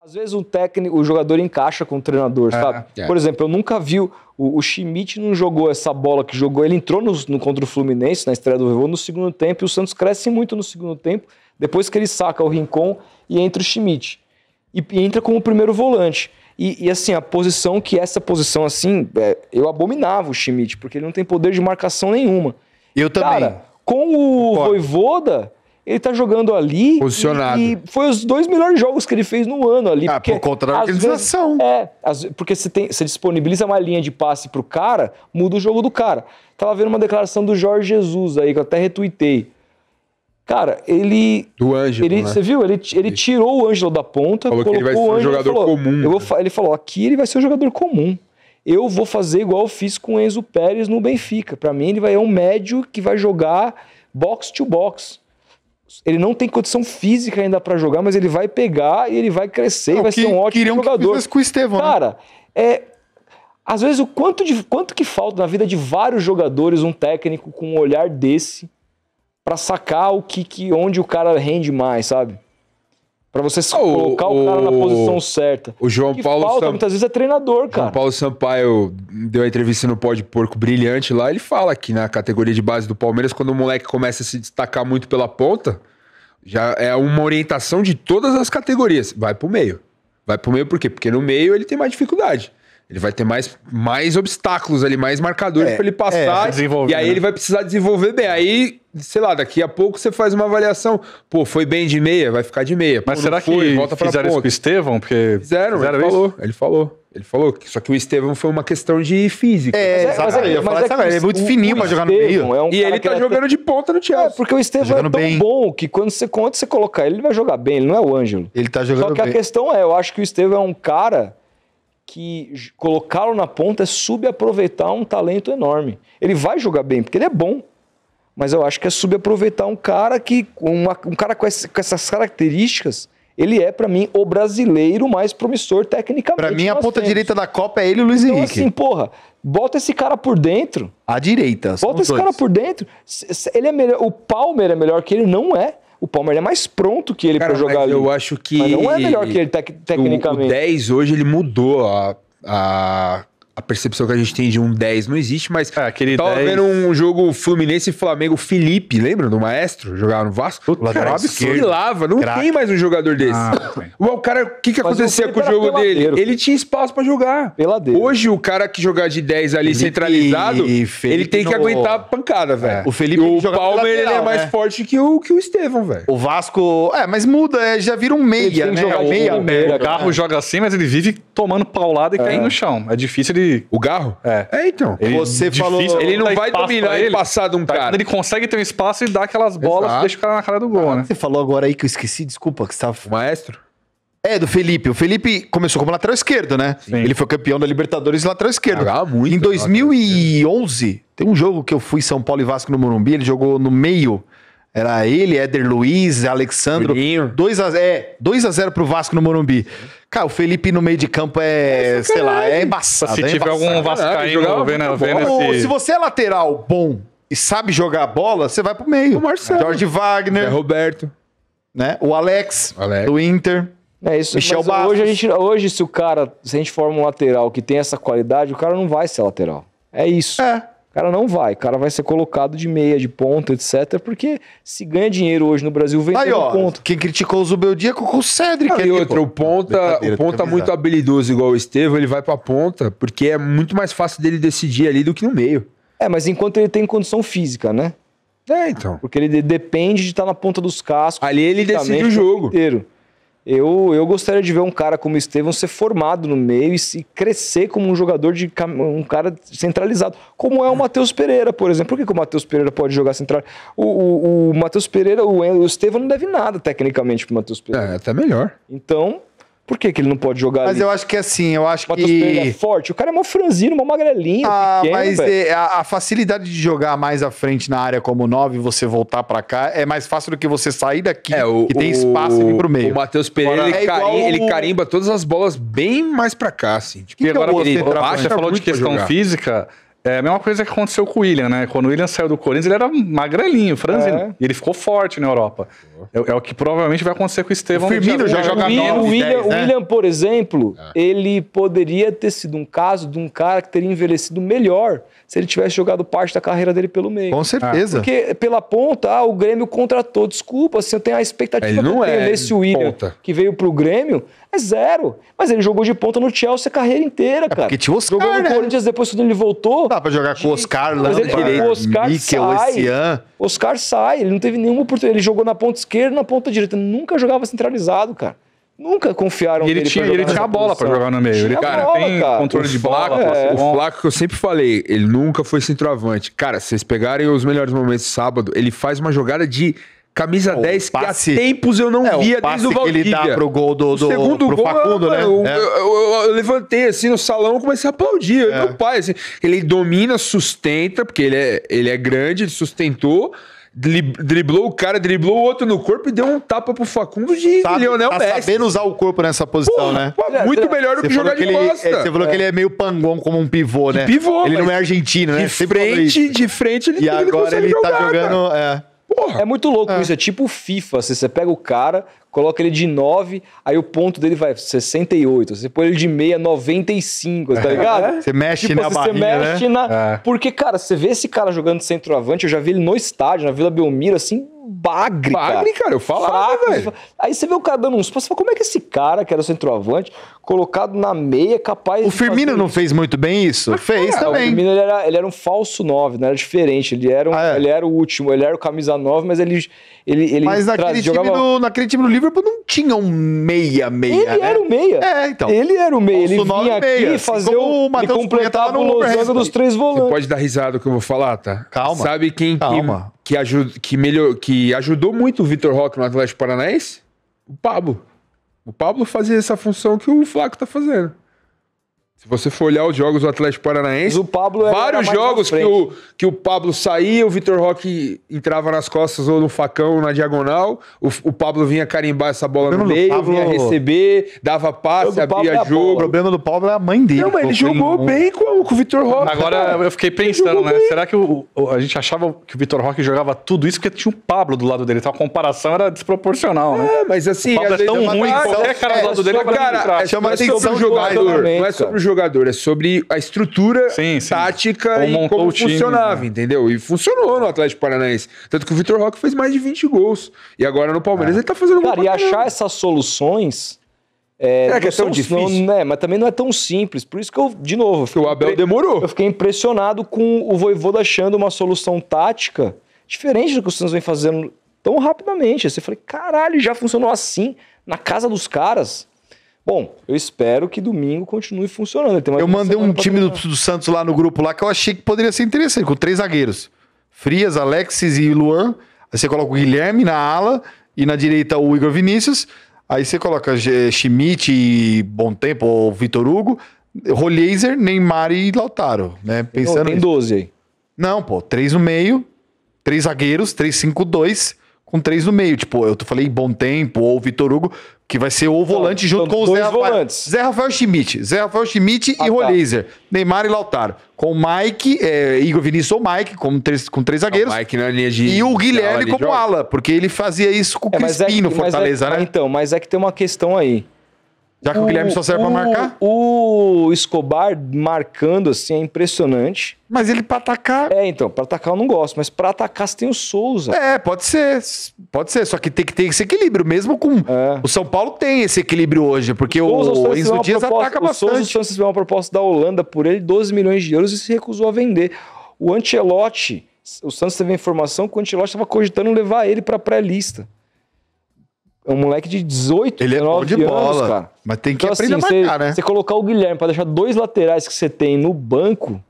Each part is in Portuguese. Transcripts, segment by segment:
Às vezes o jogador encaixa com o treinador, sabe? Por exemplo, eu nunca vi o Schmidt não jogou essa bola que jogou. Ele entrou no contra o Fluminense, na estreia do Vovô, no segundo tempo, e o Santos cresce muito no segundo tempo, depois que ele saca o Rincon e entra o Schmidt. E entra como primeiro volante. E assim, a posição essa posição assim, eu abominava o Schmidt, porque ele não tem poder de marcação nenhuma. Eu também. Cara, com o Vojvoda, ele tá jogando ali posicionado. E foi os 2 melhores jogos que ele fez no ano ali. Porque, por conta da organização. Porque você disponibiliza uma linha de passe pro cara, muda o jogo do cara. Tava vendo uma declaração do Jorge Jesus aí, que eu até retuitei. Cara, do Ângelo, né? Você viu? Ele tirou o Ângelo da ponta, falou que ele vai ser um jogador comum. Ele falou, aqui ele vai ser um jogador comum. Eu vou fazer igual eu fiz com o Enzo Pérez no Benfica. Pra mim, ele vai ser um médio que vai jogar box to box. Ele não tem condição física ainda pra jogar, mas ele vai pegar e ele vai crescer e vai ser um ótimo jogador. Que com o Estevão, cara, às vezes o quanto que falta na vida de vários jogadores um técnico com um olhar desse pra sacar onde o cara rende mais, sabe? Pra você colocar o cara na posição certa. O João Paulo muitas vezes é treinador, cara. João Paulo Sampaio deu uma entrevista no Pó de Porco brilhante lá. Ele fala que na categoria de base do Palmeiras, quando o moleque começa a se destacar muito pela ponta, já é uma orientação de todas as categorias. Vai pro meio. Vai pro meio por quê? Porque no meio ele tem mais dificuldade. Ele vai ter mais obstáculos ali, mais marcadores pra ele passar. E aí ele vai precisar desenvolver bem. Aí, sei lá, daqui a pouco você faz uma avaliação. Pô, foi bem de meia? Vai ficar de meia. Mas pô, será foi, que volta fizeram isso com o Estevão? Porque fizeram ele falou. Ele falou que só que o Estevão foi uma questão de física. Ele é muito fininho pra jogar no meio. E ele tá jogando de ponta no Chelsea. Porque o Estevão é tão bom que quando você colocar ele vai jogar bem. Ele não é o Ângelo. Ele tá jogando bem. Só que a questão eu acho que o Estevão é um cara que colocá-lo na ponta é subaproveitar um talento enorme. Ele vai jogar bem, porque ele é bom. Mas eu acho que é subaproveitar um cara com essas características. Ele é, pra mim, o brasileiro mais promissor tecnicamente. Pra mim, a ponta direita da Copa é ele e o Luiz Henrique. Então, assim, porra, bota esse cara por dentro. À direita. Bota esse cara por dentro. Ele é melhor. O Palmer é melhor que ele, não é. O Palmer é mais pronto que ele pra jogar ali. Eu acho que... Mas não é melhor que ele tecnicamente. O 10 hoje, ele mudou a percepção que a gente tem de um 10 não existe, mas tava vendo um jogo Fluminense e Flamengo, Felipe, lembra do Maestro? Jogava no Vasco? Cara, absurdo. Não tem mais um jogador desse. O cara, o que acontecia com o jogo dele? Ele tinha espaço pra jogar. Peladeiro. Hoje, o cara que jogar de 10 ali centralizado, ele tem que aguentar a pancada, velho. O Felipe o Palmer, ele é mais forte que o Estevão, velho. O Vasco, mas muda, já vira um meia, né? O Garro joga assim, mas ele vive tomando paulada e caindo no chão. É difícil ele... O Garro? Então. Você falou... Ele não vai dominar ele passar de um cara. Ele consegue ter um espaço e dar aquelas bolas e deixa o cara na cara do gol, né? Você falou agora aí que eu esqueci, desculpa, que você tava... O Maestro? Do Felipe. O Felipe começou como lateral esquerdo, né? Sim. Ele foi campeão da Libertadores lateral esquerdo. Jogava muito. Em 2011, tem um jogo que eu fui São Paulo e Vasco no Morumbi, ele jogou no meio. Era ele, Éder Luiz, Alexandro. 2x0 pro Vasco no Morumbi. Cara, o Felipe no meio de campo é embaçado. Se tiver algum vascaíno vendo Se você é lateral bom e sabe jogar a bola, você vai pro meio. O Marcelo. Jorge Wagner. Roberto. Né? O Alex, do Inter. É isso. Michel Bastos. Hoje, se a gente forma um lateral que tem essa qualidade, o cara não vai ser lateral. É isso. O cara não vai. O cara vai ser colocado de meia, de ponta, etc. Porque se ganha dinheiro hoje no Brasil, vem pelo ponto. Quem criticou o Zubeldia com o Cedric. E outra, o ponta muito habilidoso igual o Estevão, ele vai pra ponta, porque é muito mais fácil dele decidir ali do que no meio. Mas enquanto ele tem condição física, né? Então. Porque ele depende de estar na ponta dos cascos. Ali ele decide o jogo. Inteiro. Eu gostaria de ver um cara como o Estevão ser formado no meio e se crescer como um jogador um cara centralizado. Como é o Matheus Pereira, por exemplo. Por que o Matheus Pereira pode jogar central? O Matheus Pereira, o Estevão não deve nada tecnicamente pro Matheus Pereira. Até melhor. Então, por que ele não pode jogar ali? Mas eu acho que assim, o Matheus Pereira é forte. O cara é mó franzino, mó magrelinho, pequeno, mas a facilidade de jogar mais à frente na área como 9 e você voltar pra cá é mais fácil do que você sair daqui e tem espaço e vir pro meio. O Matheus Pereira, ele carimba todas as bolas bem mais pra cá, assim. E agora você falou de questão física... É a mesma coisa que aconteceu com o William, né? Quando o William saiu do Corinthians, ele era magrelinho, franzino. E ele ficou forte na Europa. É o que provavelmente vai acontecer com o Estevão. O Firmino já joga 9, O 10, né? William, por exemplo, ele poderia ter sido um caso de um cara que teria envelhecido melhor se ele tivesse jogado parte da carreira dele pelo meio. Com certeza. Porque pela ponta, o Grêmio contratou. Desculpa, assim, eu tenho a expectativa Ele não que eu tenho é nesse William ponta. que veio pro Grêmio, é zero. Mas ele jogou de ponta no Chelsea a carreira inteira, cara. porque tinha o Oscar, jogou no né? Corinthians depois quando ele voltou. Dá pra jogar com o Oscar lá Mas no direito. o Oscar Mikel, sai. Essian. Oscar sai, ele não teve nenhuma oportunidade. Ele jogou na ponta esquerda e na ponta direita. Nunca jogava centralizado, cara. Nunca confiaram E ele nele tinha pra a bola pra posição. jogar no meio. Ele Tinha bola, tem cara. controle de bola. O Flaco que eu sempre falei, ele nunca foi centroavante. Cara, se vocês pegarem os melhores momentos de sábado, ele faz uma jogada de camisa 10 que há tempos eu não via desde o Valdívia. Que ele dá pro gol do segundo pro gol, Facundo, né? Eu levantei assim no salão e comecei a aplaudir. Eu e meu pai, assim, ele domina, sustenta, porque ele é grande, ele sustentou, driblou o cara, driblou o outro no corpo e deu um tapa pro Facundo de Lionel Messi. Sabendo usar o corpo nessa posição, né? Muito melhor do que jogar de costa. Você falou que ele é meio pangon como um pivô, né? Pivô, ele não é argentino, né? De frente ele E agora ele tá jogar, jogando... Porra. É muito louco isso, é tipo FIFA. Você pega o cara, coloca ele de 9, aí o ponto dele vai 68. Você põe ele de meia, 95, tá ligado? Você mexe tipo, na você barriga, mexe né? Porque, cara, você vê esse cara jogando de centroavante, eu já vi ele no estádio, na Vila Belmiro, assim, bagre, cara. Eu falava, velho. Aí você vê o cara dando uns passos, você fala, como é que esse cara, que era centroavante, colocado na meia, capaz O Firmino não fez muito bem isso? Fez também. O Firmino, ele era um falso 9, não era diferente. Ele era o último, ele era o camisa 9, mas ele mas naquele time do Liverpool não tinha um meia. Ele era o meia. Então. Ele era o meia. Ele vinha aqui meia, fazer ele completava o losango dos três volantes. Você pode dar risada que eu vou falar, tá? Calma. Sabe quem que ajudou muito o Vitor Roque no Atlético Paranaense? O Pablo. O Pablo fazia essa função que o Flaco tá fazendo. Se você for olhar os jogos do Atlético Paranaense, o Pablo vários jogos que o Pablo saía, o Vitor Roque entrava nas costas ou no facão, na diagonal, o Pablo vinha carimbar essa bola no meio, vinha receber, dava passe, abria jogo. O problema do Pablo é a mãe dele. Não, mas ele jogou bem com o Vitor Roque. Agora eu fiquei pensando, né? Bem. Será que a gente achava que o Vitor Roque jogava tudo isso porque tinha o Pablo do lado dele? Então a comparação era desproporcional, né? Mas assim, o Pablo é tão ruim que qualquer cara do lado dele chama atenção do jogador. Não é sobre o jogador, é sobre a estrutura tática e como funcionava, entendeu? E funcionou no Atlético Paranaense. Tanto que o Vitor Roque fez mais de 20 gols. E agora no Palmeiras ele tá fazendo gol. Cara, e achar essas soluções... que é tão difícil. Mas também não é tão simples. Por isso que eu, de novo... o Abel demorou. Eu fiquei impressionado com o Vojvoda achando uma solução tática diferente do que o Santos vem fazendo tão rapidamente. Você falei, caralho, já funcionou assim na casa dos caras... Bom, eu espero que domingo continue funcionando. Eu mandei um time do Santos lá no grupo lá que eu achei que poderia ser interessante, com 3 zagueiros. Frias, Alexis e Luan. Aí você coloca o Guilherme na ala e na direita o Igor Vinícius. Aí você coloca Schmidt, Bom Tempo ou Vitor Hugo, Rolheiser, Neymar e Lautaro, né? Pensando tem 12 aí. Não, 3 no meio, 3 zagueiros, 3-5-2 com 3 no meio. Tipo, eu falei Bom Tempo ou Vitor Hugo, que vai ser o volante junto com o Zé Rafael. Zé Rafael Schmidt e Rolheiser. Neymar e Lautaro. Com o Mike, Igor Vinícius ou Mike, com 3 zagueiros. O Mike na linha de... E o Guilherme como ala, porque ele fazia isso com o Crispim no Fortaleza, né? Então, mas é que tem uma questão aí. Já que o Guilherme só serve pra marcar? O Escobar marcando assim é impressionante. Mas ele pra atacar... então, pra atacar eu não gosto, mas pra atacar você tem o Souza. Pode ser. Só que tem que ter esse equilíbrio, mesmo com... O São Paulo tem esse equilíbrio hoje, porque o Enzo Dias ataca bastante. O Santos recebeu uma proposta da Holanda por ele, 12 milhões de euros, e se recusou a vender. O Ancelotti, o Santos teve a informação que o Ancelotti estava cogitando levar ele pra pré-lista. É um moleque de 18, ele 19 é bom de bola, anos, cara. Mas tem que aprender a marcar, né? Você colocar o Guilherme pra deixar 2 laterais que você tem no banco,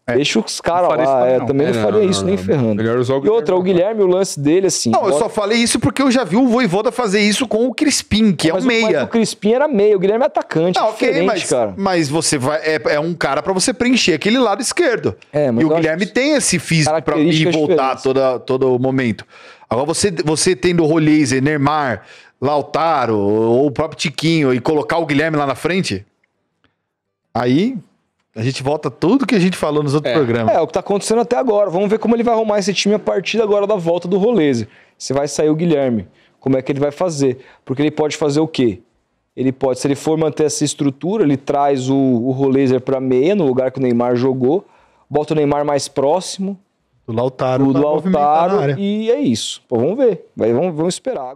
deixa os caras lá. Eu também não faria isso nem ferrando. Melhor usar o e outra, o Guilherme, o lance dele, assim... Não, eu só falei isso porque eu já vi o Vojvoda fazer isso com o Crispim, que é um meia. Mas o Crispim era meia, o Guilherme é atacante, cara. Mas você vai... É um cara pra você preencher aquele lado esquerdo. Mas e o Guilherme tem esse físico pra ir e voltar todo momento. Agora, você tendo o Rolheiser, Neymar, Lautaro, ou o próprio Tiquinho, e colocar o Guilherme lá na frente, aí A gente volta tudo que a gente falou nos outros programas. É o que tá acontecendo até agora. Vamos ver como ele vai arrumar esse time a partir agora da volta do Roleze. Se vai sair o Guilherme. Como é que ele vai fazer? Porque ele pode fazer o quê? Ele pode, se ele for manter essa estrutura, ele traz o Roleze para meia, no lugar que o Neymar jogou, bota o Neymar mais próximo do Lautaro e é isso. Pô, vamos ver. Vamos esperar.